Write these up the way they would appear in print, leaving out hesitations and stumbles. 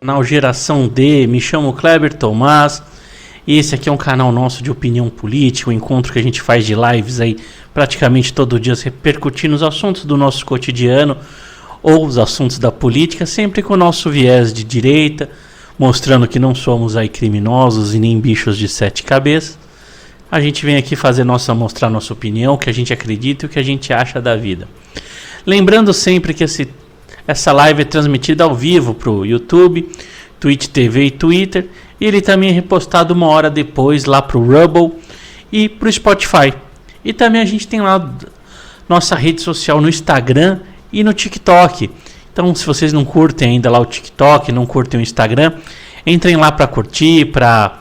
canal Geração D, me chamo Kleber Tomás e esse aqui é um canal nosso de opinião política, um encontro que a gente faz de lives aí praticamente todo dia, repercutindo os assuntos do nosso cotidiano ou os assuntos da política, sempre com o nosso viés de direita, mostrando que não somos aí criminosos e nem bichos de 7 cabeças. A gente vem aqui mostrar nossa opinião, o que a gente acredita e o que a gente acha da vida. Lembrando sempre que essa live é transmitida ao vivo para o YouTube, Twitch TV e Twitter. E ele também é repostado 1 hora depois lá para o Rumble e para o Spotify. E também a gente tem lá nossa rede social no Instagram e no TikTok. Então, se vocês não curtem ainda lá o TikTok, não curtem o Instagram, entrem lá para curtir, para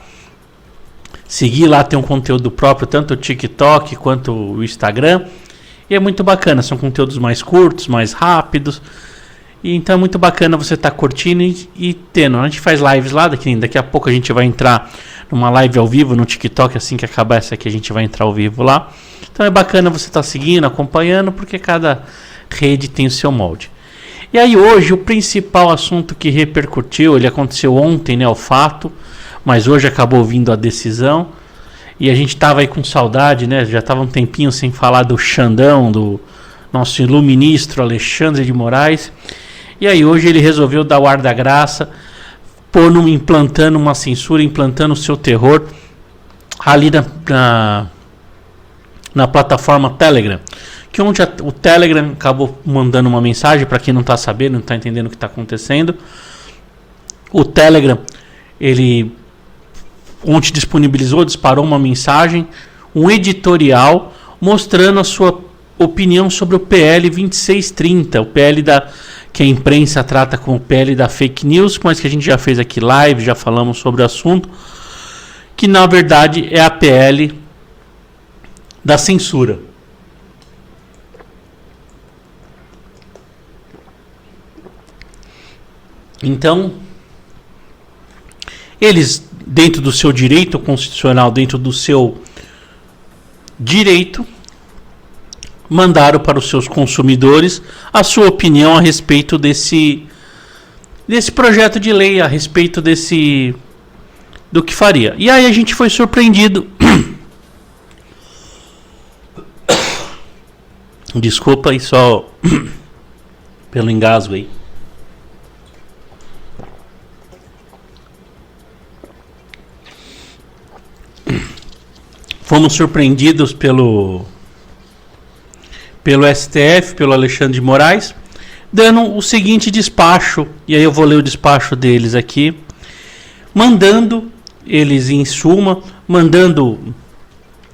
seguir lá, tem um conteúdo próprio, tanto o TikTok quanto o Instagram. E é muito bacana, são conteúdos mais curtos, mais rápidos. E então é muito bacana você estar curtindo e tendo. A gente faz lives lá, daqui a pouco a gente vai entrar numa live ao vivo no TikTok, assim que acabar essa aqui a gente vai entrar ao vivo lá. Então é bacana você estar seguindo, acompanhando, porque cada rede tem o seu molde. E aí hoje o principal assunto que repercutiu, ele aconteceu ontem, né, o fato, mas hoje acabou vindo a decisão. E a gente estava aí com saudade, né, já estava um tempinho sem falar do Xandão, do nosso iluministro Alexandre de Moraes. E aí hoje ele resolveu dar o ar da graça, implantando uma censura, implantando o seu terror ali na plataforma Telegram. Que onde o Telegram acabou mandando uma mensagem, para quem não está sabendo, não está entendendo o que está acontecendo. O Telegram, ele ontem disparou uma mensagem, um editorial, mostrando a sua opinião sobre o PL 2630, o PL que a imprensa trata como o PL da fake news, mas que a gente já fez aqui live, já falamos sobre o assunto, que na verdade é a PL da censura. Então, eles, dentro do seu direito constitucional, dentro do seu direito, mandaram para os seus consumidores a sua opinião a respeito desse projeto de lei, a respeito do que faria. E aí a gente foi surpreendido. Desculpa aí só pelo engasgo aí. Fomos surpreendidos pelo STF, pelo Alexandre de Moraes, dando o seguinte despacho, e aí eu vou ler o despacho deles aqui, mandando eles em suma, mandando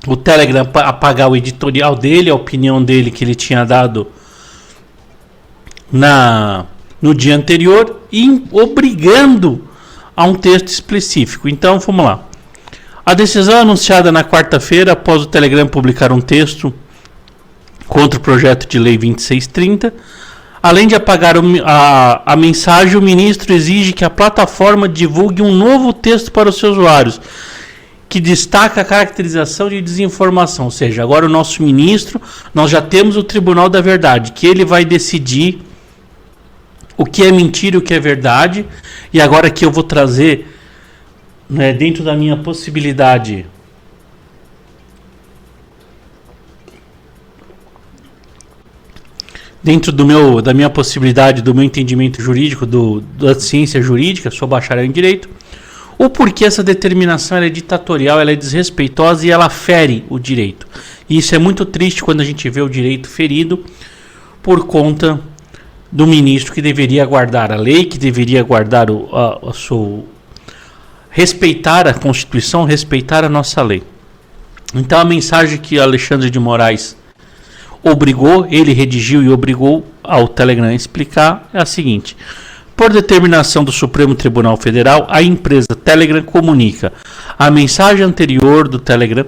o Telegram apagar o editorial dele, a opinião dele que ele tinha dado no dia anterior, e obrigando a um texto específico. Então, vamos lá. A decisão anunciada na quarta-feira, após o Telegram publicar um texto contra o projeto de lei 2630, além de apagar a mensagem, o ministro exige que a plataforma divulgue um novo texto para os seus usuários, que destaca a caracterização de desinformação. Ou seja, agora o nosso ministro, nós já temos o Tribunal da Verdade, que ele vai decidir o que é mentira e o que é verdade. E agora que eu vou trazer, né, dentro da minha possibilidade, dentro da minha possibilidade, do meu entendimento jurídico, da ciência jurídica, sou bacharel em direito, o porquê essa determinação ela é ditatorial, ela é desrespeitosa e ela fere o direito. E isso é muito triste quando a gente vê o direito ferido por conta do ministro que deveria guardar a lei, que deveria guardar respeitar a Constituição, respeitar a nossa lei. Então a mensagem que Alexandre de Moraes ele redigiu e obrigou ao Telegram a explicar é a seguinte: por determinação do Supremo Tribunal Federal, a empresa Telegram comunica: a mensagem anterior do Telegram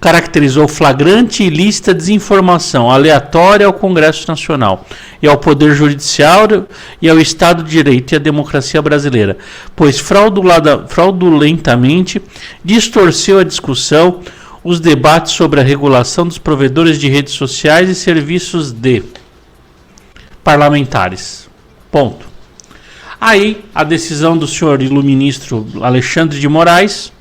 caracterizou flagrante e ilícita desinformação aleatória ao Congresso Nacional e ao Poder Judiciário e ao Estado de Direito e à democracia brasileira, pois fraudulentamente distorceu a discussão, os debates sobre a regulação dos provedores de redes sociais e serviços de parlamentares. Ponto. Aí, a decisão do senhor iluministro Alexandre de Moraes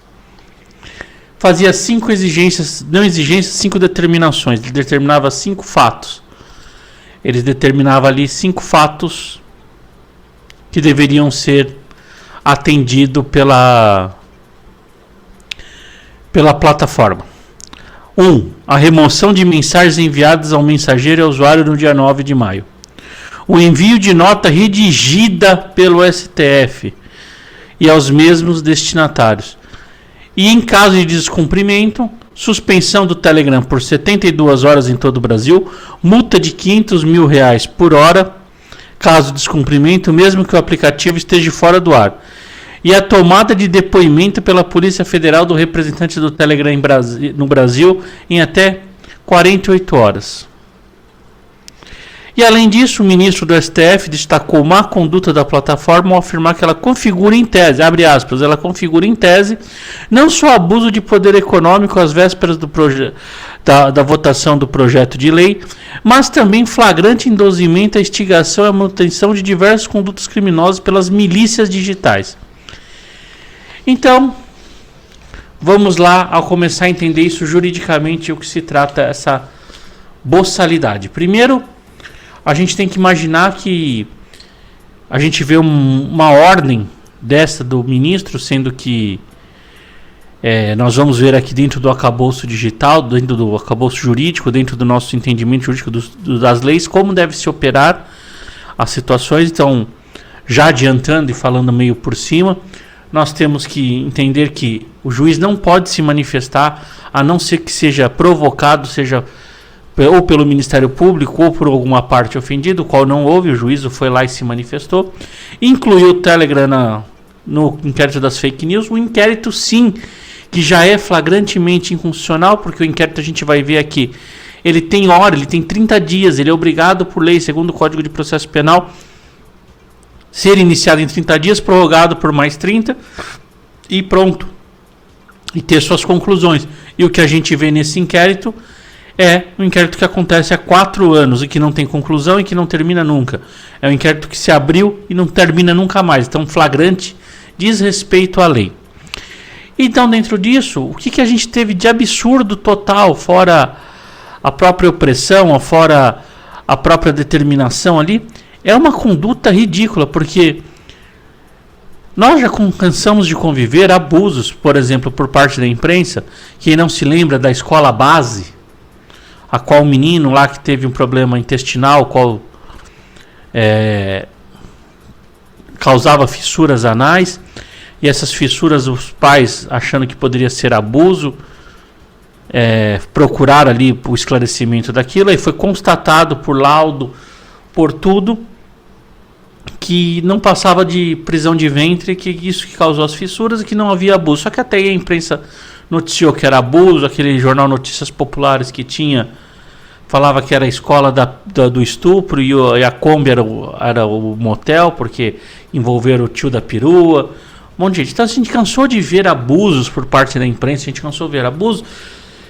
fazia 5 exigências, não exigências, 5 determinações. Ele determinava 5 fatos. Ele determinava ali 5 fatos que deveriam ser atendidos pela plataforma. 1. A remoção de mensagens enviadas ao mensageiro e ao usuário no dia 9 de maio. O envio de nota redigida pelo STF e aos mesmos destinatários. E em caso de descumprimento, suspensão do Telegram por 72 horas em todo o Brasil, multa de R$500 mil por hora, caso descumprimento, mesmo que o aplicativo esteja fora do ar. E a tomada de depoimento pela Polícia Federal do representante do Telegram no Brasil em até 48 horas. E além disso, o ministro do STF destacou má conduta da plataforma ao afirmar que ela configura em tese, abre aspas, ela configura em tese não só abuso de poder econômico às vésperas da votação do projeto de lei, mas também flagrante induzimento à instigação e à manutenção de diversos condutos criminosos pelas milícias digitais. Então, vamos lá ao começar a entender isso juridicamente, o que se trata essa boçalidade. Primeiro, a gente tem que imaginar que a gente vê uma ordem dessa do ministro, sendo que nós vamos ver aqui dentro do arcabouço digital, dentro do arcabouço jurídico, dentro do nosso entendimento jurídico das leis, como deve se operar as situações. Então, já adiantando e falando meio por cima, nós temos que entender que o juiz não pode se manifestar a não ser que seja provocado, seja ou pelo Ministério Público ou por alguma parte ofendida, o qual não houve, o juízo foi lá e se manifestou. Incluiu o Telegram no inquérito das fake news, um inquérito sim, que já é flagrantemente inconstitucional, porque o inquérito a gente vai ver aqui, ele tem hora, ele tem 30 dias, ele é obrigado por lei, segundo o Código de Processo Penal, ser iniciado em 30 dias, prorrogado por mais 30 e pronto. E ter suas conclusões. E o que a gente vê nesse inquérito é um inquérito que acontece há 4 anos e que não tem conclusão e que não termina nunca. É um inquérito que se abriu e não termina nunca mais. Então, flagrante desrespeito à lei. Então, dentro disso, o que a gente teve de absurdo total, fora a própria opressão, fora a própria determinação ali, é uma conduta ridícula, porque nós já cansamos de conviver abusos, por exemplo, por parte da imprensa. Quem não se lembra da escola base, a qual o menino lá que teve um problema intestinal, qual causava fissuras anais, e essas fissuras os pais, achando que poderia ser abuso, procuraram ali o esclarecimento daquilo, aí foi constatado por laudo, por tudo, que não passava de prisão de ventre, que isso que causou as fissuras e que não havia abuso. Só que até aí a imprensa noticiou que era abuso, aquele jornal Notícias Populares que tinha, falava que era a escola do estupro e a Kombi era o motel, porque envolveram o tio da perua, um monte de gente. Então a gente cansou de ver abusos por parte da imprensa, a gente cansou de ver abusos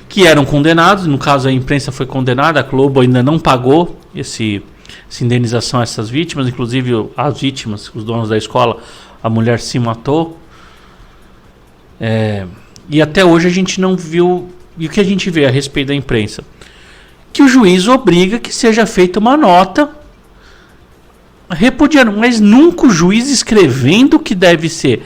que eram condenados, no caso a imprensa foi condenada, a Globo ainda não pagou essa indenização a essas vítimas, inclusive as vítimas, os donos da escola, a mulher se matou. E até hoje a gente não viu. E o que a gente vê a respeito da imprensa? Que o juiz obriga que seja feita uma nota repudiando, mas nunca o juiz escrevendo o que deve ser.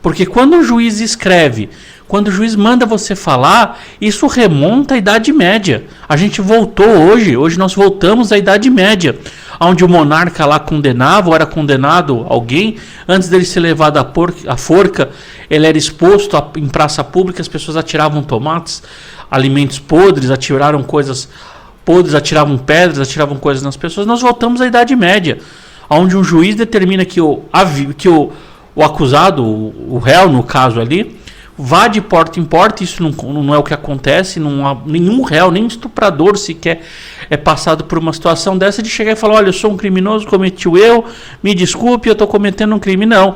Porque quando o juiz escreve, quando o juiz manda você falar, isso remonta à Idade Média. A gente voltou hoje nós voltamos à Idade Média, onde o monarca lá condenava, ou era condenado alguém, antes dele ser levado à forca, ele era exposto em praça pública, as pessoas atiravam tomates, alimentos podres, atiraram coisas podres, atiravam pedras, atiravam coisas nas pessoas. Nós voltamos à Idade Média, onde um juiz determina que o acusado, o réu no caso ali, vá de porta em porta. Isso não é o que acontece, não há nenhum réu, nem estuprador sequer é passado por uma situação dessa de chegar e falar: olha, eu sou um criminoso, cometi o erro, me desculpe, eu estou cometendo um crime. Não,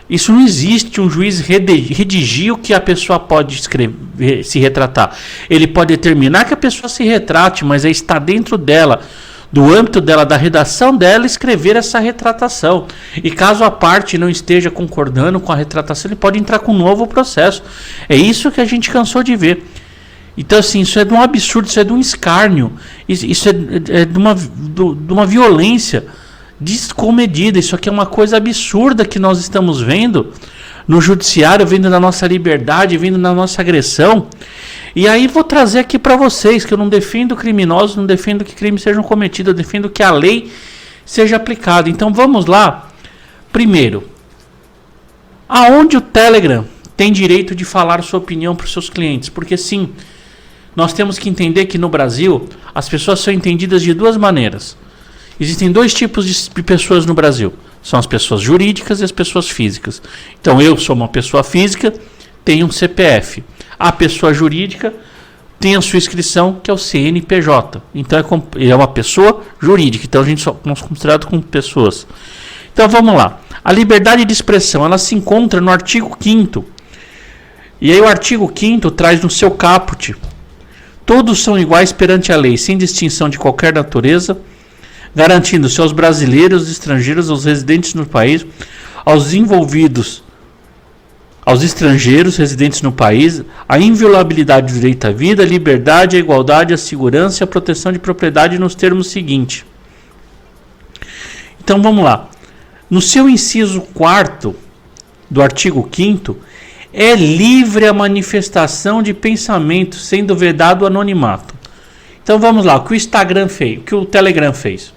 isso não existe. Um juiz redigir o que a pessoa pode escrever, se retratar. Ele pode determinar que a pessoa se retrate, mas está dentro dela, do âmbito dela, da redação dela, escrever essa retratação. E caso a parte não esteja concordando com a retratação, ele pode entrar com um novo processo. É isso que a gente cansou de ver. Então, assim, isso é de um absurdo, isso é de um escárnio, isso é de uma violência descomedida. Isso aqui é uma coisa absurda que nós estamos vendo no judiciário, vendo na nossa liberdade, vendo na nossa agressão. E aí vou trazer aqui para vocês que eu não defendo criminosos, não defendo que crimes sejam cometidos, eu defendo que a lei seja aplicada. Então vamos lá. Primeiro, aonde o Telegram tem direito de falar sua opinião para os seus clientes? Porque sim, nós temos que entender que no Brasil as pessoas são entendidas de duas maneiras. Existem dois tipos de pessoas no Brasil. São as pessoas jurídicas e as pessoas físicas. Então eu sou uma pessoa física, tenho um CPF. A pessoa jurídica tem a sua inscrição, que é o CNPJ. Então é uma pessoa jurídica. Então a gente nós considerado como pessoas. Então vamos lá. A liberdade de expressão, ela se encontra no artigo 5º. E aí o artigo 5º traz no seu caput: todos são iguais perante a lei, sem distinção de qualquer natureza, garantindo-se aos brasileiros, aos estrangeiros, aos residentes no país, aos envolvidos, aos estrangeiros residentes no país, a inviolabilidade do direito à vida, a liberdade, a igualdade, a segurança e a proteção de propriedade nos termos seguintes. Então vamos lá. No seu inciso 4º do artigo 5º, é livre a manifestação de pensamento, sendo vedado o anonimato. Então vamos lá, o que o Instagram fez, o que o Telegram fez.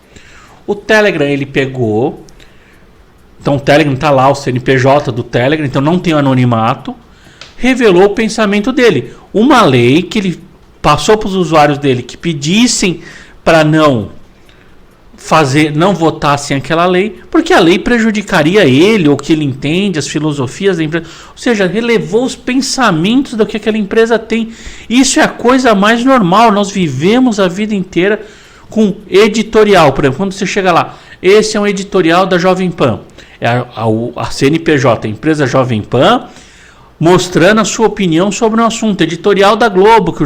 O Telegram, ele pegou, então o Telegram está lá, o CNPJ do Telegram, então não tem o anonimato, revelou o pensamento dele. Uma lei que ele passou para os usuários dele que pedissem para não votassem aquela lei, porque a lei prejudicaria ele, ou que ele entende, as filosofias da empresa. Ou seja, relevou os pensamentos do que aquela empresa tem. Isso é a coisa mais normal. Nós vivemos a vida inteira com editorial. Por exemplo, quando você chega lá, esse é um editorial da Jovem Pan. É a CNPJ, a empresa Jovem Pan, mostrando a sua opinião sobre um assunto. Editorial da Globo, que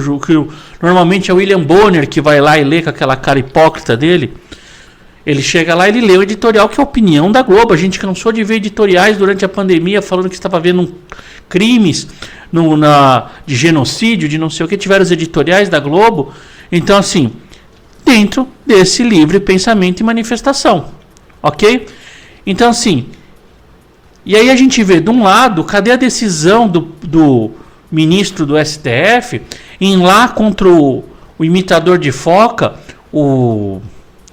normalmente é o William Bonner que vai lá e lê com aquela cara hipócrita dele. Ele chega lá e ele lê o editorial, que é a opinião da Globo. A gente cansou de ver editoriais durante a pandemia falando que estava vendo crimes de genocídio, de não sei o que. Tiveram os editoriais da Globo. Então, assim, dentro desse livre pensamento e manifestação. Ok? Então, assim, e aí a gente vê, de um lado, cadê a decisão do ministro do STF em lá contra o imitador de foca,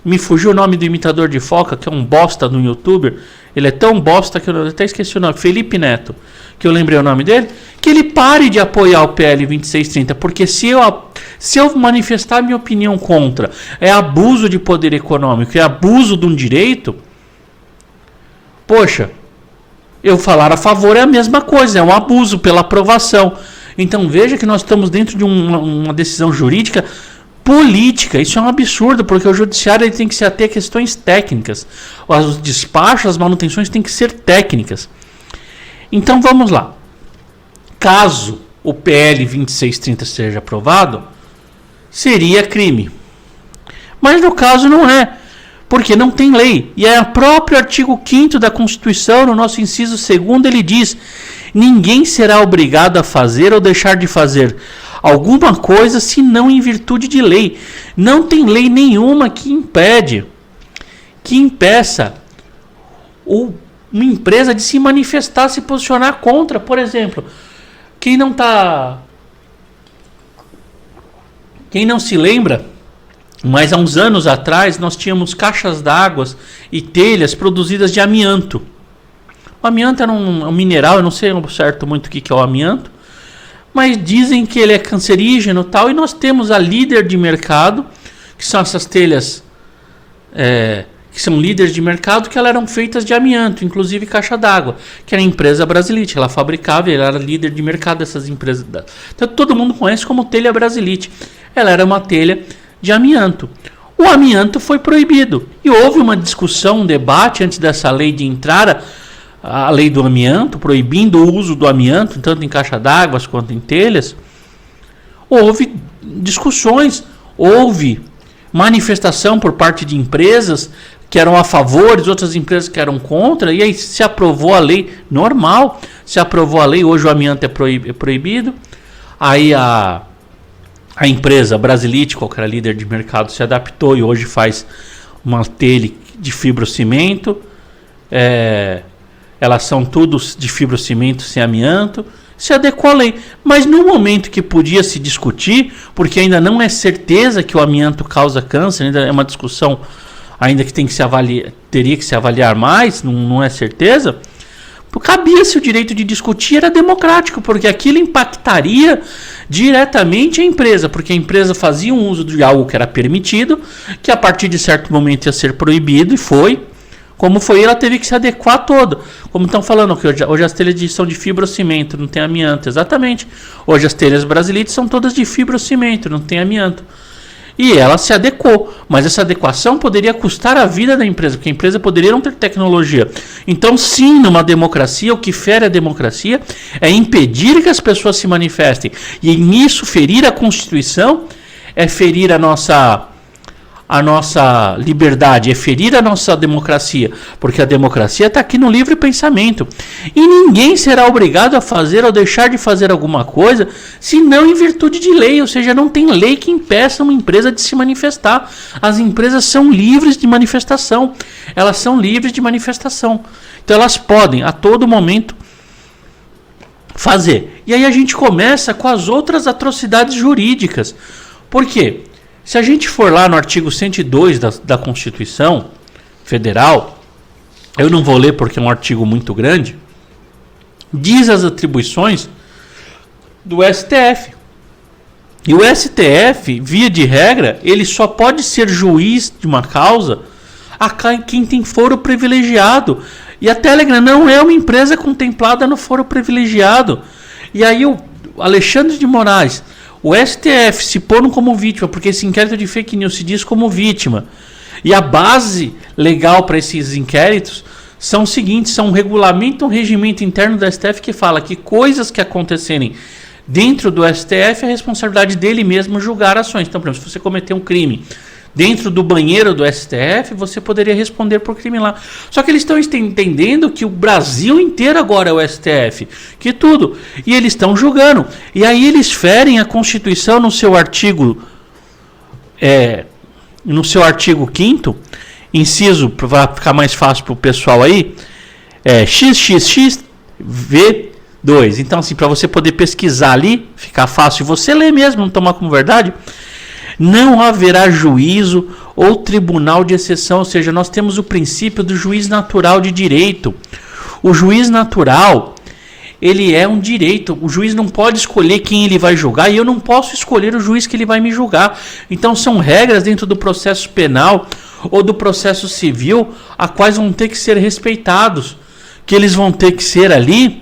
me fugiu o nome do imitador de foca, que é um bosta no youtuber. Ele é tão bosta que eu até esqueci o nome. Felipe Neto, que eu lembrei o nome dele. Que ele pare de apoiar o PL 2630. Porque se eu manifestar minha opinião contra, é abuso de poder econômico, é abuso de um direito. Poxa, eu falar a favor é a mesma coisa. É um abuso pela aprovação. Então veja que nós estamos dentro de uma decisão jurídica política. Isso é um absurdo, porque o judiciário ele tem que se ater a questões técnicas. Os despachos, as manutenções têm que ser técnicas. Então vamos lá. Caso o PL 2630 seja aprovado, seria crime. Mas no caso não é, porque não tem lei. E é o próprio artigo 5º da Constituição, no nosso inciso 2º, ele diz: ninguém será obrigado a fazer ou deixar de fazer alguma coisa se não em virtude de lei. Não tem lei nenhuma que impeça uma empresa de se manifestar, se posicionar contra. Por exemplo, quem não se lembra, mas há uns anos atrás nós tínhamos caixas d'água e telhas produzidas de amianto. O amianto era um mineral, eu não sei certo muito o que é o amianto, mas dizem que ele é cancerígeno e tal, e nós temos a líder de mercado, que são essas telhas que são líderes de mercado, que elas eram feitas de amianto, inclusive caixa d'água, que era a empresa Brasilite, ela fabricava e ela era líder de mercado dessas empresas. Então todo mundo conhece como telha Brasilite. Ela era uma telha de amianto. O amianto foi proibido, e houve uma discussão, um debate antes dessa lei de entrar, a lei do amianto, proibindo o uso do amianto, tanto em caixa d'água quanto em telhas. Houve discussões, houve manifestação por parte de empresas que eram a favor, outras empresas que eram contra, e aí se aprovou a lei normal, se aprovou a lei, hoje o amianto é proibido, aí a empresa Brasilite, qual que era líder de mercado, se adaptou e hoje faz uma telha de fibrocimento, elas são todos de fibrocimento sem amianto, se adequou à lei. Mas no momento que podia se discutir, porque ainda não é certeza que o amianto causa câncer, ainda é uma discussão ainda que teria que se avaliar mais, não é certeza, cabia-se o direito de discutir, era democrático, porque aquilo impactaria diretamente a empresa, porque a empresa fazia um uso de algo que era permitido, que a partir de certo momento ia ser proibido, e foi. Como foi, ela teve que se adequar toda. Como estão falando que hoje as telhas são de fibrocimento, não tem amianto. Exatamente. Hoje as telhas Brasilite são todas de fibrocimento, não tem amianto. E ela se adequou. Mas essa adequação poderia custar a vida da empresa, porque a empresa poderia não ter tecnologia. Então, sim, numa democracia, o que fere a democracia é impedir que as pessoas se manifestem. E nisso, ferir a Constituição é ferir a nossa liberdade, é ferir a nossa democracia, porque a democracia está aqui no livre pensamento, e ninguém será obrigado a fazer ou deixar de fazer alguma coisa, se não em virtude de lei, ou seja, não tem lei que impeça uma empresa de se manifestar. As empresas são livres de manifestação, então elas podem a todo momento fazer. E aí a gente começa com as outras atrocidades jurídicas. Por quê? Se a gente for lá no artigo 102 da Constituição Federal, eu não vou ler porque é um artigo muito grande, diz as atribuições do STF. E o STF, via de regra, ele só pode ser juiz de uma causa a quem tem foro privilegiado. E a Telegram não é uma empresa contemplada no foro privilegiado. E aí o Alexandre de Moraes, o STF se pondo como vítima, porque esse inquérito de fake news se diz como vítima. E a base legal para esses inquéritos são os seguintes, são um regulamento, um regimento interno do STF que fala que coisas que acontecerem dentro do STF é responsabilidade dele mesmo julgar ações. Então, por exemplo, se você cometer um crime dentro do banheiro do STF, você poderia responder por crime lá. Só que eles estão entendendo que o Brasil inteiro agora é o STF, que tudo. E eles estão julgando. E aí eles ferem a Constituição no seu artigo 5º, inciso, para ficar mais fácil para o pessoal aí, XXXV2. Então, assim, para você poder pesquisar ali, ficar fácil, você ler mesmo, não tomar como verdade, não haverá juízo ou tribunal de exceção, ou seja, nós temos o princípio do juiz natural de direito. O juiz natural, ele é um direito, o juiz não pode escolher quem ele vai julgar e eu não posso escolher o juiz que ele vai me julgar. Então são regras dentro do processo penal ou do processo civil a quais vão ter que ser respeitados, que eles vão ter que ser ali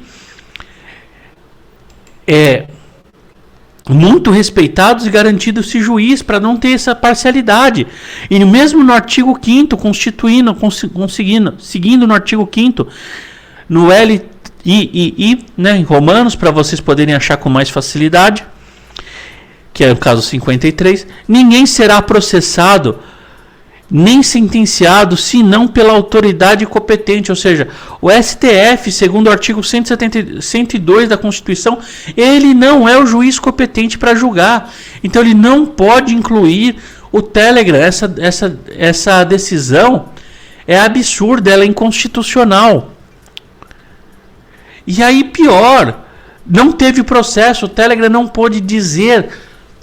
muito respeitados e garantido esse juiz para não ter essa parcialidade. E mesmo no artigo 5º, seguindo no artigo 5º, no LII, né, em Romanos, para vocês poderem achar com mais facilidade, que é o caso 53, ninguém será processado nem sentenciado senão pela autoridade competente, ou seja, o STF, segundo o artigo 102 da Constituição, ele não é o juiz competente para julgar, então ele não pode incluir o Telegram. Essa decisão é absurda, ela é inconstitucional. E aí pior, não teve processo, o Telegram não pôde dizer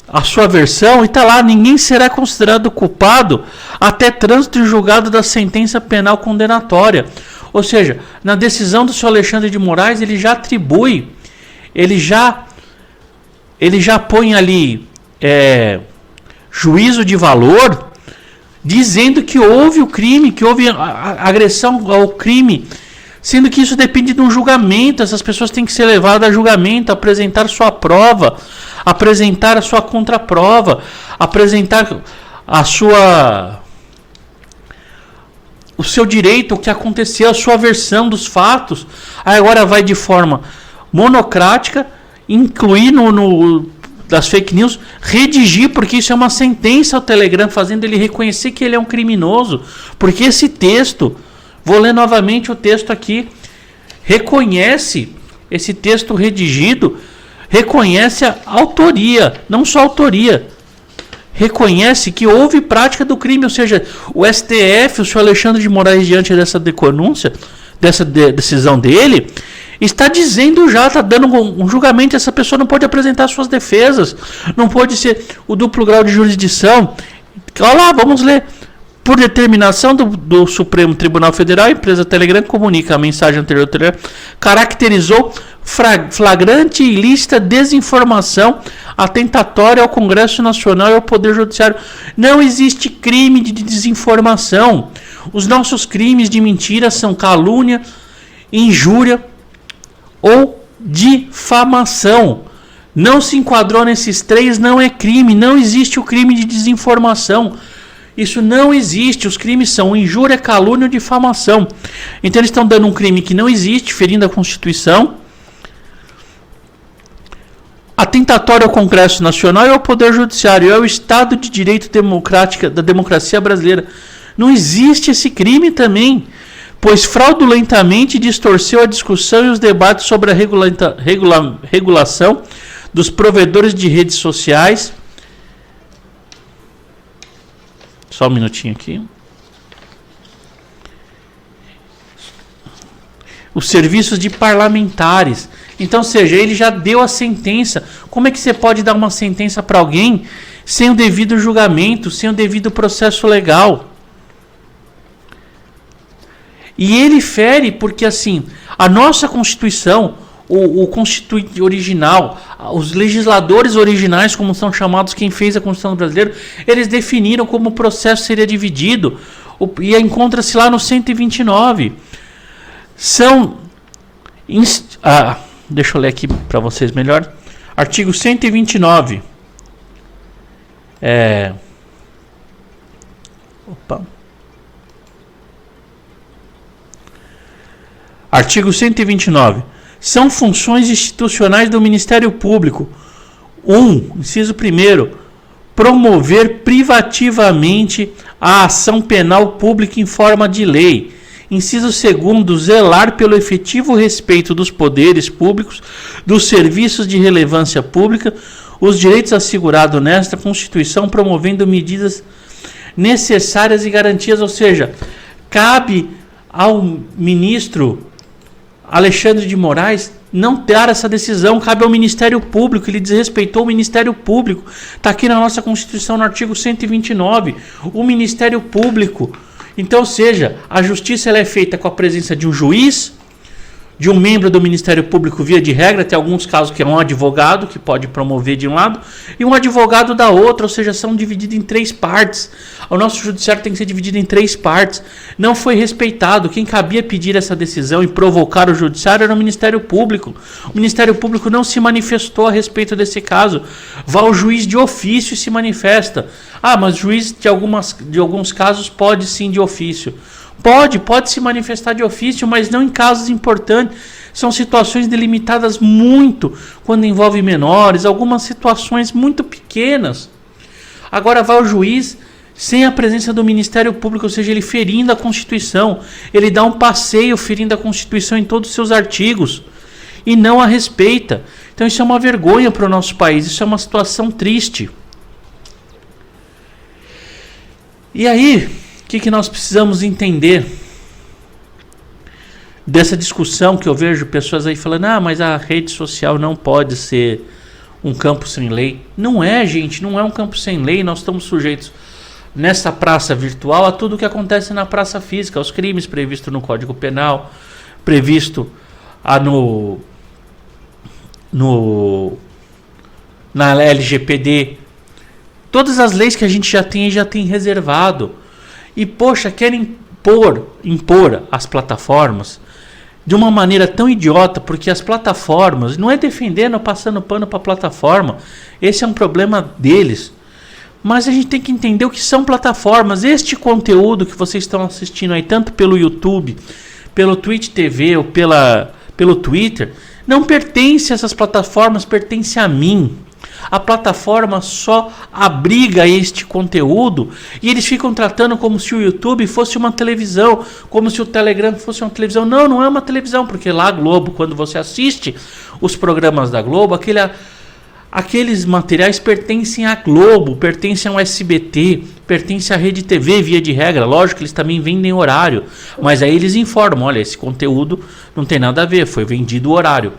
a sua versão e está lá, ninguém será considerado culpado até trânsito e julgado da sentença penal condenatória. Ou seja, na decisão do senhor Alexandre de Moraes, ele já atribui, ele já põe ali juízo de valor, dizendo que houve o crime, que houve a agressão ao crime, sendo que isso depende de um julgamento. Essas pessoas têm que ser levadas a julgamento, apresentar sua prova, apresentar a sua contraprova, apresentar o seu direito, o que aconteceu, a sua versão dos fatos. Aí agora vai de forma monocrática, incluir das fake news, redigir, porque isso é uma sentença ao Telegram, fazendo ele reconhecer que ele é um criminoso. Porque esse texto, vou ler novamente o texto aqui, reconhece, esse texto redigido, reconhece a autoria, não só a autoria, reconhece que houve prática do crime, ou seja, o STF, o senhor Alexandre de Moraes, diante dessa denúncia, dessa decisão dele, está dizendo já, está dando um julgamento, essa pessoa não pode apresentar suas defesas, não pode ser o duplo grau de jurisdição. Olha lá, vamos ler. Por determinação do Supremo Tribunal Federal, a empresa Telegram comunica a mensagem anterior do Telegram, caracterizou flagrante e ilícita desinformação atentatória ao Congresso Nacional e ao Poder Judiciário. Não existe crime de desinformação. Os nossos crimes de mentira são calúnia, injúria ou difamação. Não se enquadrou nesses três, não é crime. Não existe o crime de desinformação. Isso não existe. Os crimes são injúria, calúnia ou difamação. Então eles estão dando um crime que não existe, ferindo a Constituição, atentatório ao Congresso Nacional e ao Poder Judiciário, é o Estado de Direito democrática da democracia brasileira. Não existe esse crime também, pois fraudulentamente distorceu a discussão e os debates sobre a regulação dos provedores de redes sociais. Só um minutinho aqui. Os serviços de parlamentares. Então, ou seja, ele já deu a sentença. Como é que você pode dar uma sentença para alguém sem o devido julgamento, sem o devido processo legal? E ele fere porque, assim, a nossa Constituição, o Constituinte original, os legisladores originais, como são chamados, quem fez a Constituição brasileira, eles definiram como o processo seria dividido, e encontra-se lá no 129. Deixa eu ler aqui para vocês melhor. Artigo 129. Artigo 129. São funções institucionais do Ministério Público. Inciso 1º, promover privativamente a ação penal pública em forma de lei. Inciso 2º, zelar pelo efetivo respeito dos poderes públicos, dos serviços de relevância pública, os direitos assegurados nesta Constituição, promovendo medidas necessárias e garantias. Ou seja, cabe ao ministro Alexandre de Moraes não dar essa decisão, cabe ao Ministério Público, ele desrespeitou o Ministério Público. Está aqui na nossa Constituição, no artigo 129, o Ministério Público. Então, ou seja, a justiça ela é feita com a presença de um juiz, de um membro do Ministério Público via de regra, tem alguns casos que é um advogado que pode promover de um lado e um advogado da outra, ou seja, são divididos em 3 partes. O nosso judiciário tem que ser dividido em 3 partes. Não foi respeitado. Quem cabia pedir essa decisão e provocar o judiciário era o Ministério Público. O Ministério Público não se manifestou a respeito desse caso. Vai ao juiz de ofício e se manifesta. Mas o juiz de alguns casos pode sim de ofício. Pode se manifestar de ofício, mas não em casos importantes. São situações delimitadas muito quando envolve menores, algumas situações muito pequenas. Agora vai o juiz sem a presença do Ministério Público, ou seja, ele ferindo a Constituição. Ele dá um passeio ferindo a Constituição em todos os seus artigos e não a respeita. Então isso é uma vergonha para o nosso país, isso é uma situação triste. E aí, o que nós precisamos entender dessa discussão que eu vejo pessoas aí falando, mas a rede social não pode ser um campo sem lei. Não é, gente, não é um campo sem lei. Nós estamos sujeitos nessa praça virtual a tudo o que acontece na praça física, aos crimes previstos no Código Penal, previsto na LGPD. Todas as leis que a gente já tem reservado. E, poxa, querem impor as plataformas de uma maneira tão idiota, porque as plataformas, não é defendendo, passando pano para a plataforma, esse é um problema deles. Mas a gente tem que entender o que são plataformas. Este conteúdo que vocês estão assistindo aí, tanto pelo YouTube, pelo Twitch TV ou pelo Twitter, não pertence a essas plataformas, pertence a mim. A plataforma só abriga este conteúdo e eles ficam tratando como se o YouTube fosse uma televisão, como se o Telegram fosse uma televisão. Não, não é uma televisão, porque lá a Globo, quando você assiste os programas da Globo, aqueles materiais pertencem à Globo, pertencem ao SBT, pertencem à Rede TV, via de regra. Lógico que eles também vendem horário, mas aí eles informam, olha, esse conteúdo não tem nada a ver, foi vendido o horário.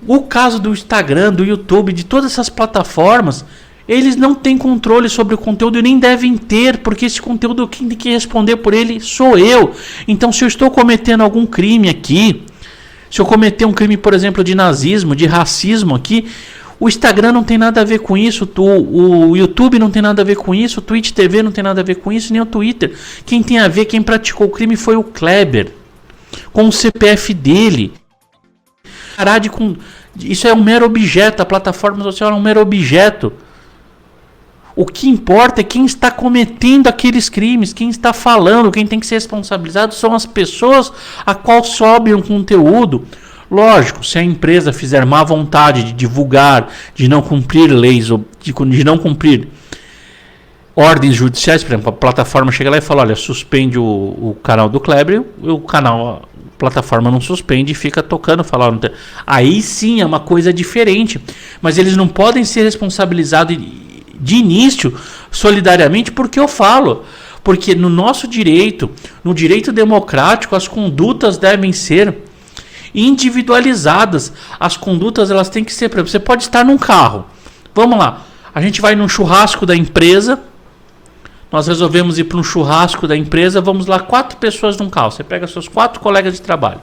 O caso do Instagram, do YouTube, de todas essas plataformas, eles não têm controle sobre o conteúdo e nem devem ter, porque esse conteúdo, quem tem que responder por ele sou eu. Então, se eu estou cometendo algum crime aqui, se eu cometer um crime, por exemplo, de nazismo, de racismo aqui, o Instagram não tem nada a ver com isso, o YouTube não tem nada a ver com isso, o Twitch TV não tem nada a ver com isso, nem o Twitter. Quem tem a ver, quem praticou o crime foi o Kleber, com o CPF dele. Isso é um mero objeto, a plataforma social é um mero objeto. O que importa é quem está cometendo aqueles crimes, quem está falando, quem tem que ser responsabilizado são as pessoas a qual sobe um conteúdo. Lógico, se a empresa fizer má vontade de divulgar, de não cumprir leis, ou de não cumprir ordens judiciais, por exemplo, a plataforma chega lá e fala, olha, suspende o canal do Kleber, a plataforma não suspende e fica tocando, fala, aí sim é uma coisa diferente, mas eles não podem ser responsabilizados de início, solidariamente, porque eu falo, porque no nosso direito, no direito democrático, as condutas devem ser individualizadas. As condutas, elas têm que ser, você pode estar num carro, vamos lá, a gente vai num churrasco da empresa, nós resolvemos ir para um churrasco da empresa, vamos lá, 4 pessoas num carro, você pega seus 4 colegas de trabalho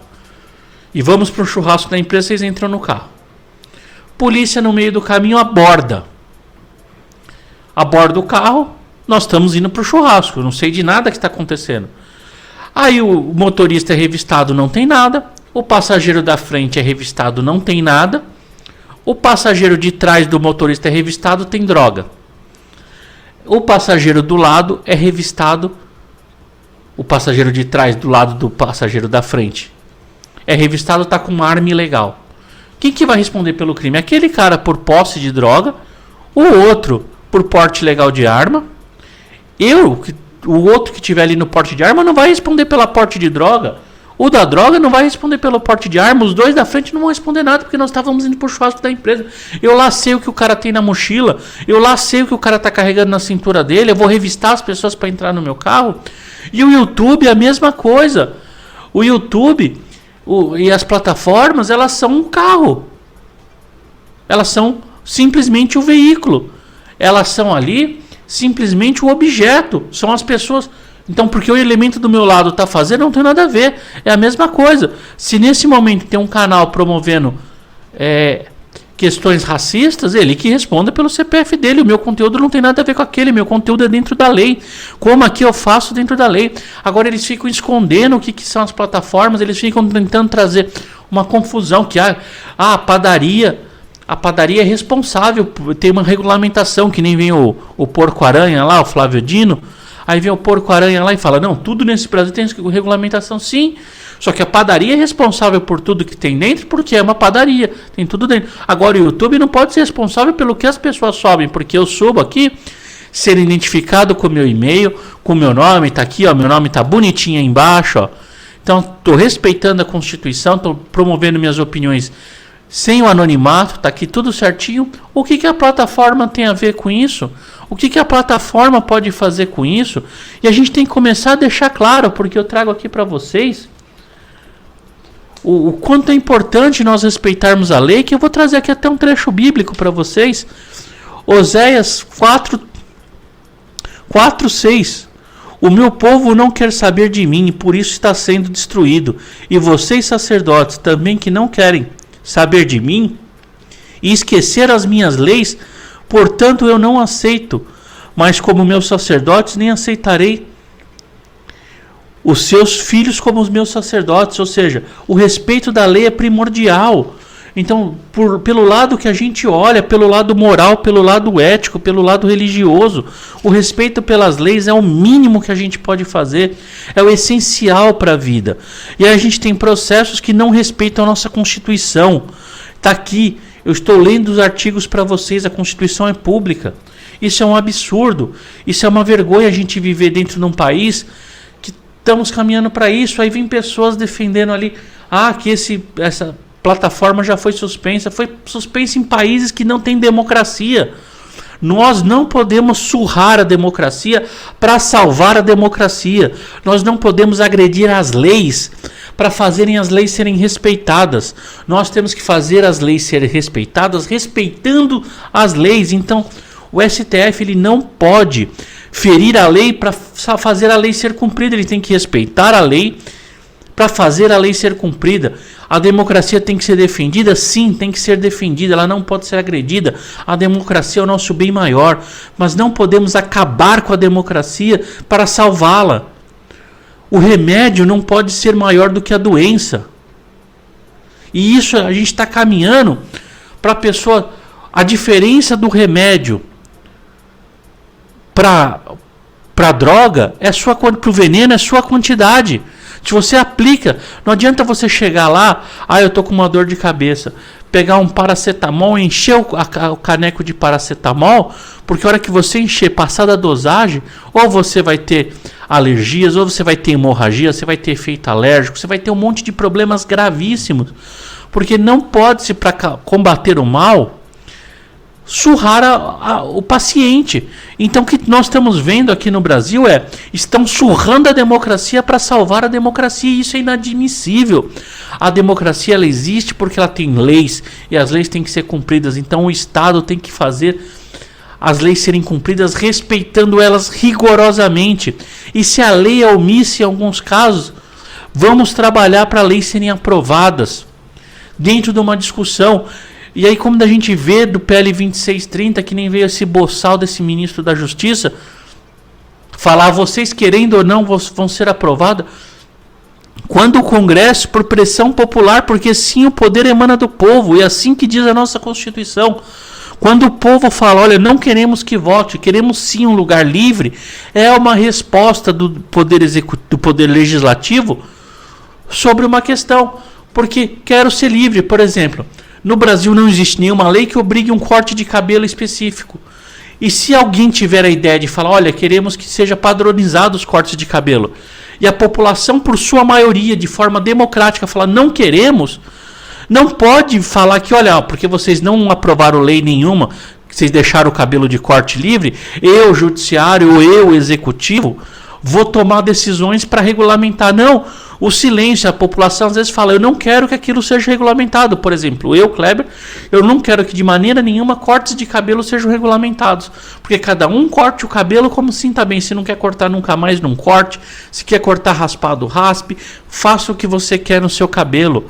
e vamos para um churrasco da empresa, vocês entram no carro, polícia no meio do caminho aborda o carro, nós estamos indo para o churrasco, eu não sei de nada que está acontecendo. Aí o motorista é revistado, não tem nada, o passageiro da frente é revistado, não tem nada, o passageiro de trás do motorista é revistado, tem droga. O passageiro do lado é revistado, o passageiro de trás do lado do passageiro da frente é revistado, está com uma arma ilegal. Quem que vai responder pelo crime? Aquele cara por posse de droga, o outro por porte ilegal de arma. O outro que estiver ali no porte de arma não vai responder pela porte de droga. O da droga não vai responder pelo porte de arma. Os dois da frente não vão responder nada, porque nós estávamos indo pro churrasco da empresa. Eu lá sei o que o cara tem na mochila, eu lá sei o que o cara tá carregando na cintura dele, eu vou revistar as pessoas para entrar no meu carro. E o YouTube é a mesma coisa. O YouTube e as plataformas, elas são um carro. Elas são simplesmente o veículo. Elas são ali simplesmente o objeto. São as pessoas. Então, porque o elemento do meu lado está fazendo, não tem nada a ver. É a mesma coisa. Se nesse momento tem um canal promovendo questões racistas, ele que responda pelo CPF dele. O meu conteúdo não tem nada a ver com aquele. Meu conteúdo é dentro da lei. Como aqui eu faço dentro da lei. Agora eles ficam escondendo o que são as plataformas. Eles ficam tentando trazer uma confusão. Que a padaria é responsável. Tem uma regulamentação. Que nem vem o porco-aranha lá, o Flávio Dino. Aí vem o porco-aranha lá e fala, não, tudo nesse Brasil tem regulamentação, sim. Só que a padaria é responsável por tudo que tem dentro, porque é uma padaria, tem tudo dentro. Agora o YouTube não pode ser responsável pelo que as pessoas sobem, porque eu subo aqui, ser identificado com o meu e-mail, com o meu nome, tá aqui, ó, meu nome tá bonitinho aí embaixo, ó. Então, tô respeitando a Constituição, tô promovendo minhas opiniões sem o anonimato, tá aqui tudo certinho. O que a plataforma tem a ver com isso? O que a plataforma pode fazer com isso? E a gente tem que começar a deixar claro, porque eu trago aqui para vocês o quanto é importante nós respeitarmos a lei, que eu vou trazer aqui até um trecho bíblico para vocês. Oséias 4:6. O meu povo não quer saber de mim, e por isso está sendo destruído. E vocês, sacerdotes, também que não querem saber de mim e esquecer as minhas leis, portanto eu não aceito, mas como meus sacerdotes nem aceitarei os seus filhos como os meus sacerdotes. Ou seja, o respeito da lei é primordial. Então, pelo lado que a gente olha, pelo lado moral, pelo lado ético, pelo lado religioso, o respeito pelas leis é o mínimo que a gente pode fazer, é o essencial para a vida. E aí a gente tem processos que não respeitam a nossa Constituição. Está aqui, Eu estou lendo os artigos para vocês, a Constituição é pública. Isso é um absurdo, isso é uma vergonha a gente viver dentro de um país que estamos caminhando para isso. Aí vem pessoas defendendo ali, que essa plataforma já foi suspensa em países que não têm democracia. Nós não podemos surrar a democracia para salvar a democracia. Nós não podemos agredir as leis para fazerem as leis serem respeitadas. Nós temos que fazer as leis serem respeitadas respeitando as leis. Então, o STF ele não pode ferir a lei para fazer a lei ser cumprida. Ele tem que respeitar a lei para fazer a lei ser cumprida. A democracia tem que ser defendida? Sim, tem que ser defendida. Ela não pode ser agredida. A democracia é o nosso bem maior. Mas não podemos acabar com a democracia para salvá-la. O remédio não pode ser maior do que a doença. E isso a gente está caminhando para a pessoa. A diferença do remédio para a droga para o veneno é sua quantidade. Se você aplica, não adianta você chegar lá, eu tô com uma dor de cabeça, pegar um paracetamol, encher o caneco de paracetamol, porque a hora que você encher, passar da dosagem, ou você vai ter alergias, ou você vai ter hemorragia, você vai ter efeito alérgico, você vai ter um monte de problemas gravíssimos, porque não pode-se, para combater o mal, surrar o paciente. Então o que nós estamos vendo aqui no Brasil estão surrando a democracia para salvar a democracia, e isso é inadmissível. A democracia ela existe porque ela tem leis, e as leis têm que ser cumpridas. Então o Estado tem que fazer as leis serem cumpridas respeitando elas rigorosamente. E se a lei é omissa em alguns casos, vamos trabalhar para leis serem aprovadas dentro de uma discussão. E aí, como a gente vê do PL 2630, que nem veio esse boçal desse ministro da Justiça, falar, vocês querendo ou não vão ser aprovados, quando o Congresso, por pressão popular, porque sim, o poder emana do povo, e é assim que diz a nossa Constituição. Quando o povo fala, olha, não queremos que vote, queremos sim um lugar livre, é uma resposta do poder legislativo sobre uma questão, porque quero ser livre. Por exemplo, no Brasil não existe nenhuma lei que obrigue um corte de cabelo específico. E se alguém tiver a ideia de falar, olha, queremos que seja padronizado os cortes de cabelo, e a população, por sua maioria, de forma democrática, falar, não queremos, não pode falar que, olha, porque vocês não aprovaram lei nenhuma, que vocês deixaram o cabelo de corte livre, eu, judiciário, ou eu, executivo, vou tomar decisões para regulamentar. Não, o silêncio, a população às vezes fala, eu não quero que aquilo seja regulamentado. Por exemplo, eu, Kleber, eu não quero que de maneira nenhuma cortes de cabelo sejam regulamentados, porque cada um corte o cabelo como sinta bem. Se não quer cortar nunca mais, não corte. Se quer cortar raspado, raspe. Faça o que você quer no seu cabelo.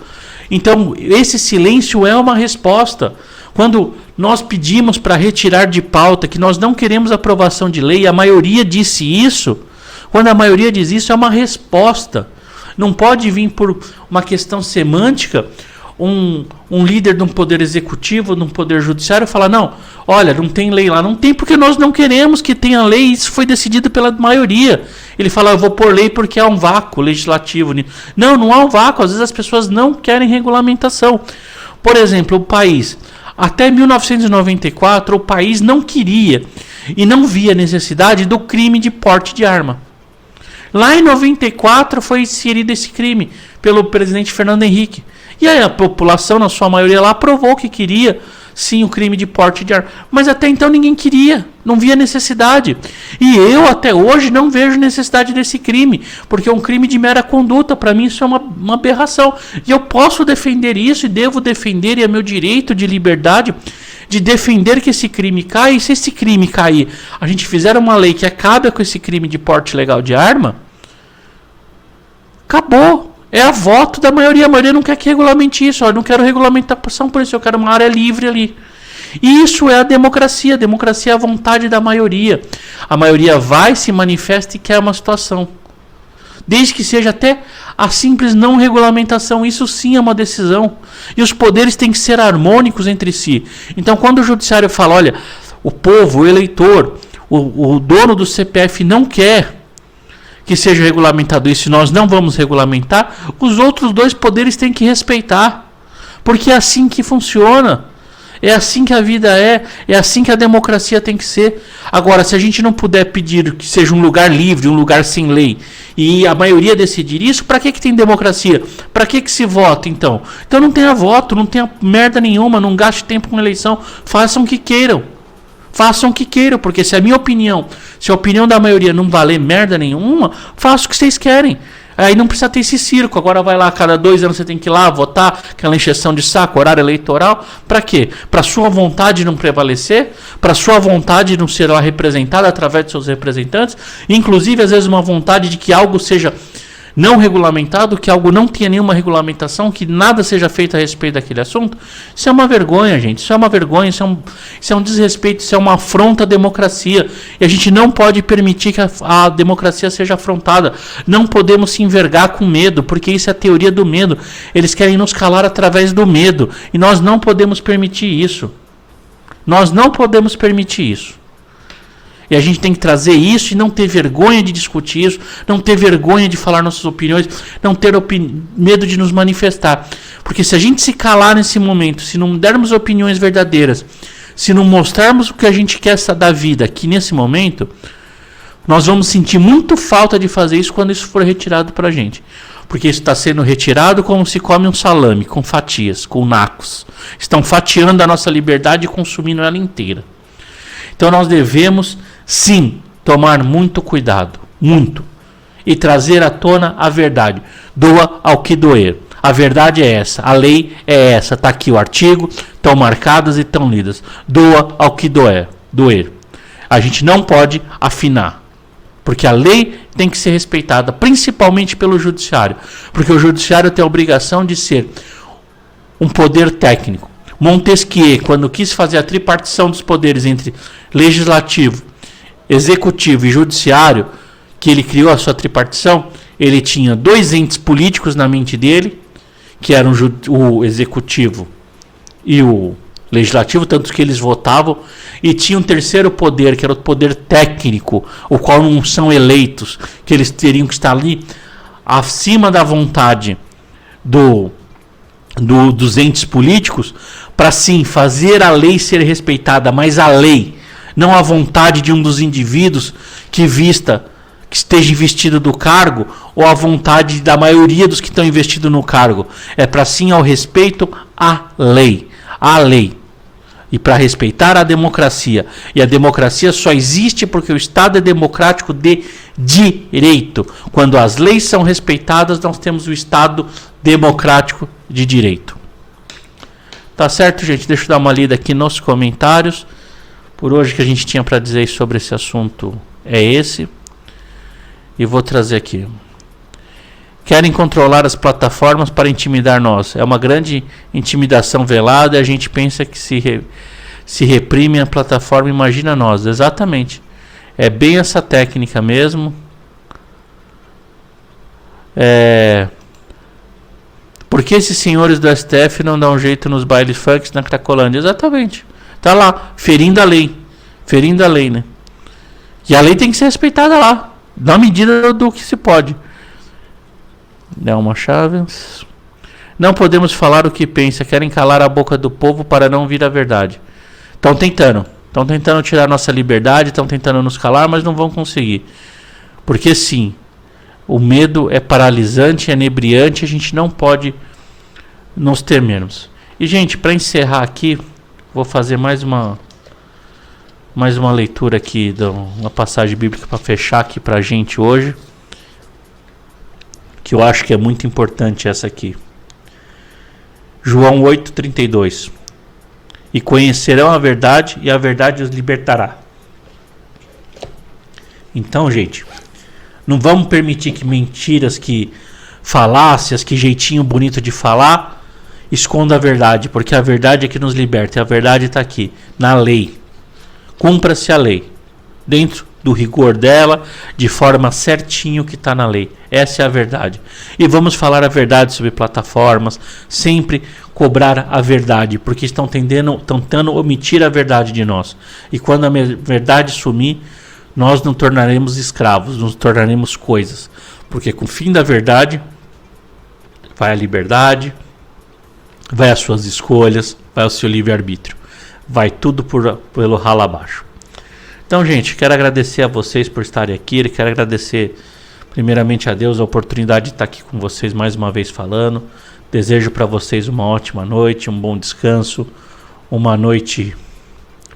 Então, esse silêncio é uma resposta. Quando nós pedimos para retirar de pauta que nós não queremos aprovação de lei, a maioria disse isso. Quando a maioria diz isso, é uma resposta. Não pode vir por uma questão semântica um líder de um poder executivo, de um poder judiciário, falar, não, olha, não tem lei lá. Não tem porque nós não queremos que tenha lei. Isso foi decidido pela maioria. Ele fala, eu vou pôr lei porque há um vácuo legislativo. Não, não há um vácuo. Às vezes as pessoas não querem regulamentação. Por exemplo, o país, até 1994, o país não queria e não via necessidade do crime de porte de arma. Lá em 94 foi inserido esse crime pelo presidente Fernando Henrique. E aí a população, na sua maioria lá, aprovou que queria sim o crime de porte de arma. Mas até então ninguém queria, não via necessidade. E eu até hoje não vejo necessidade desse crime, porque é um crime de mera conduta. Para mim isso é uma aberração. E eu posso defender isso e devo defender, e é meu direito de liberdade de defender que esse crime caia. E se esse crime cair, a gente fizer uma lei que acabe com esse crime de porte legal de arma, acabou. É a voto da maioria. A maioria não quer que regulamente isso. Eu não quero regulamentação por isso. Eu quero uma área livre ali. E isso é a democracia. A democracia é a vontade da maioria. A maioria vai, se manifesta e quer uma situação. Desde que seja até a simples não regulamentação. Isso sim é uma decisão. E os poderes têm que ser harmônicos entre si. Então quando o judiciário fala, olha, o povo, o eleitor, o dono do CPF não quer que seja regulamentado isso, e nós não vamos regulamentar, os outros dois poderes têm que respeitar, porque é assim que funciona. É assim que a vida é assim que a democracia tem que ser. Agora, se a gente não puder pedir que seja um lugar livre, um lugar sem lei, e a maioria decidir isso, para que tem democracia? Para que se vota, então? Então não tenha voto, não tenha merda nenhuma, não gaste tempo com eleição, façam o que queiram. Façam o que queiram, porque se a minha opinião, se a opinião da maioria não valer merda nenhuma, façam o que vocês querem. Aí não precisa ter esse circo. Agora vai lá, cada 2 anos você tem que ir lá votar, aquela encheção de saco, horário eleitoral. Para quê? Para sua vontade não prevalecer? Para sua vontade não ser lá representada através de seus representantes? Inclusive, às vezes, uma vontade de que algo seja não regulamentado, que algo não tenha nenhuma regulamentação, que nada seja feito a respeito daquele assunto. Isso é uma vergonha, gente. Isso é uma vergonha, isso é um desrespeito, isso é uma afronta à democracia. E a gente não pode permitir que a democracia seja afrontada. Não podemos se envergar com medo, porque isso é a teoria do medo. Eles querem nos calar através do medo. E nós não podemos permitir isso. Nós não podemos permitir isso. E a gente tem que trazer isso e não ter vergonha de discutir isso, não ter vergonha de falar nossas opiniões, não ter medo de nos manifestar. Porque se a gente se calar nesse momento, se não dermos opiniões verdadeiras, se não mostrarmos o que a gente quer da vida aqui nesse momento, nós vamos sentir muito falta de fazer isso quando isso for retirado pra gente. Porque isso está sendo retirado como se come um salame, com fatias, com nacos. Estão fatiando a nossa liberdade e consumindo ela inteira. Então nós devemos, sim, tomar muito cuidado, muito, e trazer à tona a verdade. Doa ao que doer. A verdade é essa, a lei é essa. Está aqui o artigo, estão marcadas e estão lidas. Doa ao que doer. A gente não pode afinar, porque a lei tem que ser respeitada, principalmente pelo judiciário, porque o judiciário tem a obrigação de ser um poder técnico. Montesquieu, quando quis fazer a tripartição dos poderes entre legislativo, executivo e judiciário, que ele criou a sua tripartição, ele tinha 2 entes políticos na mente dele, que eram o executivo e o legislativo, tanto que eles votavam, e tinha um terceiro poder, que era o poder técnico, o qual não são eleitos, que eles teriam que estar ali acima da vontade dos entes políticos, para sim fazer a lei ser respeitada, mas a lei, não a vontade de um dos indivíduos que esteja investido do cargo, ou a vontade da maioria dos que estão investidos no cargo. É para sim ao respeito à lei. A lei. E para respeitar a democracia. E a democracia só existe porque o Estado é democrático de direito. Quando as leis são respeitadas, nós temos o Estado democrático de direito. Tá certo, gente? Deixa eu dar uma lida aqui nos comentários. Por hoje, o que a gente tinha para dizer sobre esse assunto é esse. E vou trazer aqui. Querem controlar as plataformas para intimidar nós. É uma grande intimidação velada e a gente pensa que se reprime a plataforma, imagina nós. Exatamente. É bem essa técnica mesmo. Por que esses senhores do STF não dão um jeito nos bailes funks na Cracolândia? Exatamente. Tá lá, ferindo a lei. Ferindo a lei, né? E a lei tem que ser respeitada lá, na medida do que se pode. Delma Chaves. Não podemos falar o que pensa. Querem calar a boca do povo para não ouvir a verdade. Estão tentando tirar nossa liberdade, estão tentando nos calar, mas não vão conseguir. Porque sim, o medo é paralisante, é inebriante, a gente não pode nos temermos. E, gente, para encerrar aqui, vou fazer mais uma leitura aqui, uma passagem bíblica para fechar aqui para a gente hoje, que eu acho que é muito importante essa aqui. João 8,32. E conhecerão a verdade, e a verdade os libertará. Então, gente, não vamos permitir que mentiras, que falácias, que jeitinho bonito de falar esconda a verdade, porque a verdade é que nos liberta, e a verdade está aqui, na lei. Cumpra-se a lei, dentro do rigor dela, de forma certinho que está na lei. Essa é a verdade. E vamos falar a verdade sobre plataformas, sempre cobrar a verdade, porque estão tentando omitir a verdade de nós. E quando a verdade sumir, nós nos tornaremos escravos, nos tornaremos coisas. Porque com o fim da verdade, vai a liberdade, vai as suas escolhas, vai o seu livre-arbítrio. vai tudo pelo ralo abaixo. Então, gente, quero agradecer a vocês por estarem aqui. Quero agradecer primeiramente a Deus a oportunidade de estar aqui com vocês mais uma vez falando. Desejo para vocês uma ótima noite, um bom descanso, uma noite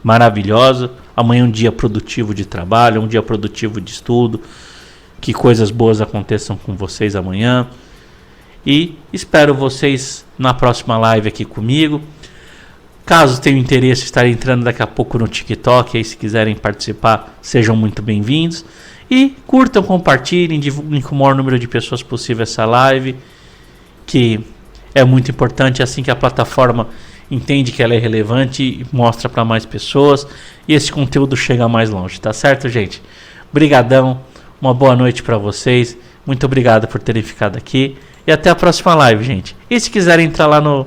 maravilhosa. Amanhã é um dia produtivo de trabalho, um dia produtivo de estudo. Que coisas boas aconteçam com vocês amanhã. E espero vocês na próxima live aqui comigo. Caso tenham interesse, estarei entrando daqui a pouco no TikTok. Aí, se quiserem participar, sejam muito bem-vindos. E curtam, compartilhem, divulguem com o maior número de pessoas possível essa live, que é muito importante. Assim que a plataforma entende que ela é relevante e mostra para mais pessoas, e esse conteúdo chega mais longe, tá certo, gente? Brigadão, uma boa noite para vocês. Muito obrigado por terem ficado aqui. E até a próxima live, gente. E se quiserem entrar lá no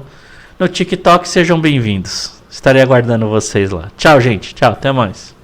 TikTok, sejam bem-vindos. Estarei aguardando vocês lá. Tchau, gente. Tchau, até mais.